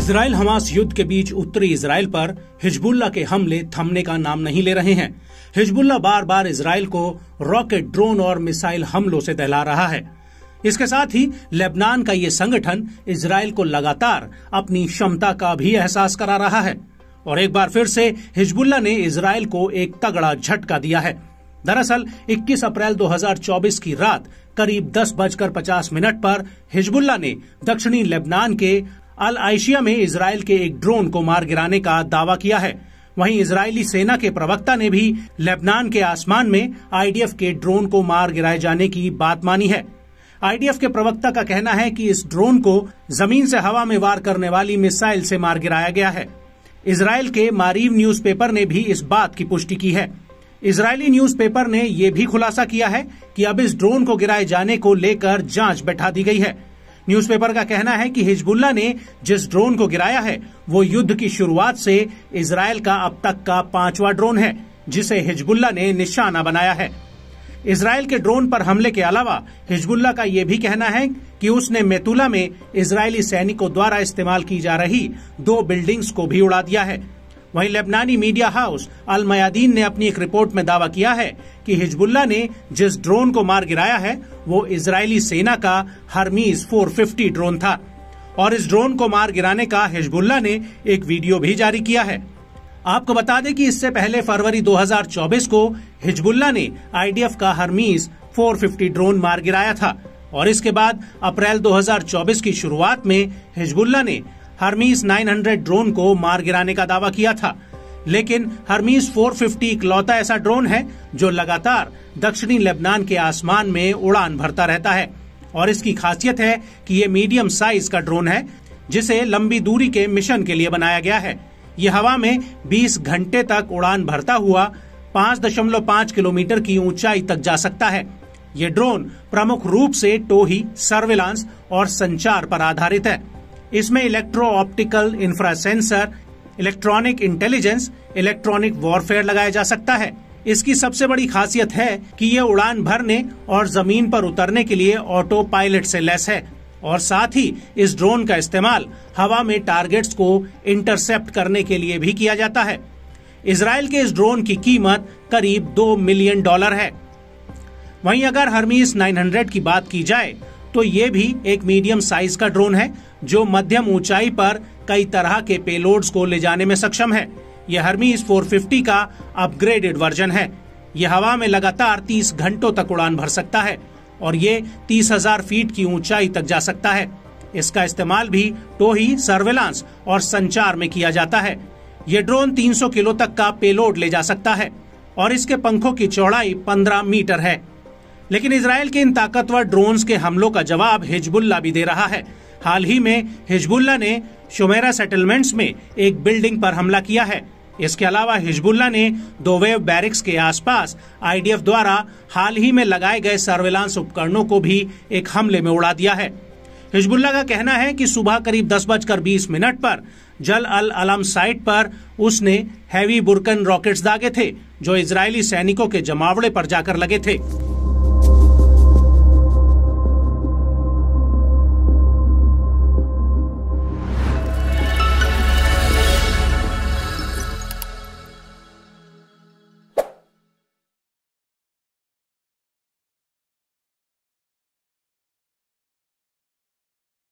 Israel Hamas युद्ध के बीच उत्तरी इजराइल पर हिजबुल्लाह के हमले थमने का नाम नहीं ले रहे हैं। हिजबुल्लाह बार बार इजराइल को रॉकेट, ड्रोन और मिसाइल हमलों से दहला रहा है। इसके साथ ही लेबनान का ये संगठन इजराइल को लगातार अपनी क्षमता का भी एहसास करा रहा है और एक बार फिर से हिजबुल्लाह ने इजराइल को एक तगड़ा झटका दिया है। दरअसल 21 अप्रैल 2024 की रात करीब 10:50 पर हिजबुल्लाह ने दक्षिणी लेबनान के अल आइशिया में इजराइल के एक ड्रोन को मार गिराने का दावा किया है। वहीं इजरायली सेना के प्रवक्ता ने भी लेबनान के आसमान में आईडीएफ के ड्रोन को मार गिराए जाने की बात मानी है। आईडीएफ के प्रवक्ता का कहना है कि इस ड्रोन को जमीन से हवा में वार करने वाली मिसाइल से मार गिराया गया है। इजराइल के मारीव न्यूज़पेपर ने भी इस बात की पुष्टि की है। इजरायली न्यूज़पेपर ने यह भी खुलासा किया है कि अब इस ड्रोन को गिराए जाने को लेकर जांच बैठा दी गई है। न्यूज़पेपर का कहना है कि हिजबुल्लाह ने जिस ड्रोन को गिराया है वो युद्ध की शुरुआत से इजराइल का अब तक का 5वां ड्रोन है जिसे हिजबुल्लाह ने निशाना बनाया है। इजराइल के ड्रोन पर हमले के अलावा हिजबुल्लाह का यह भी कहना है कि उसने मेतुला में इजरायली सैनिकों द्वारा इस्तेमाल की जा रही 2 बिल्डिंग्स को भी उड़ा दिया है। वहीं लेबनानी मीडिया हाउस अल मयादीन ने अपनी एक रिपोर्ट में दावा किया है कि हिजबुल्लाह ने जिस ड्रोन को मार गिराया है वो इजरायली सेना का हर्मीज 450 ड्रोन था और इस ड्रोन को मार गिराने का हिजबुल्लाह ने एक वीडियो भी जारी किया है। आपको बता दें कि इससे पहले फरवरी 2024 को हिजबुल्लाह ने आईडीएफ का हर्मीज 450 ड्रोन मार गिराया था और इसके बाद अप्रैल 2024 की शुरुआत में हिजबुल्लाह ने हर्मीज 900 ड्रोन को मार गिराने का दावा किया था। लेकिन हर्मीज 450 इकलौता ऐसा ड्रोन है जो लगातार दक्षिणी लेबनान के आसमान में उड़ान भरता रहता है और इसकी खासियत है कि ये मीडियम साइज का ड्रोन है जिसे लंबी दूरी के मिशन के लिए बनाया गया है। ये हवा में 20 घंटे तक उड़ान भरता हुआ 5.5 किलोमीटर की ऊंचाई तक जा सकता है। ये ड्रोन प्रमुख रूप से टोही, सर्विलांस और संचार पर आधारित है। इसमें electro optical infrasensor, electronic intelligence, electronic warfare लगाया जा सकता है। इसकी सबसे बड़ी खासियत है कि ये उड़ान भरने और जमीन पर उतरने के लिए ऑटो पायलट से लैस है और साथ ही इस ड्रोन का इस्तेमाल हवा में टारगेट्स को इंटरसेप्ट करने के लिए भी किया जाता है। इजराइल के इस ड्रोन की कीमत करीब $2 मिलियन है। वहीं अगर हर्मीज 900 की बात की जाए तो ये भी एक मीडियम साइज का ड्रोन है जो मध्यम ऊंचाई पर कई तरह के पेलोड्स को ले जाने में सक्षम है। यह हर्मीज 450 का अपग्रेडेड वर्जन है। यह हवा में लगातार 30 घंटों तक उड़ान भर सकता है और ये 30,000 फीट की ऊंचाई तक जा सकता है। इसका इस्तेमाल भी टोही, सर्विलांस और संचार में किया जाता है। ये ड्रोन 300 किलो तक का पेलोड ले जा सकता है और इसके पंखों की चौड़ाई 15 मीटर है। लेकिन इजराइल के इन ताकतवर ड्रोन्स के हमलों का जवाब हिजबुल्लाह भी दे रहा है। हाल ही में हिजबुल्लाह ने शुमेरा सेटलमेंट्स में एक बिल्डिंग पर हमला किया है। इसके अलावा हिजबुल्लाह ने दोवेव बैरिक्स के आसपास आईडीएफ द्वारा हाल ही में लगाए गए सर्विलांस उपकरणों को भी एक हमले में उड़ा दिया है। हिजबुल्लाह का कहना है कि सुबह करीब 10:20 पर जल अल अलम साइट पर उसने हैवी बुरकन रॉकेट्स दागे थे जो इजरायली सैनिकों के जमावड़े पर जाकर लगे थे।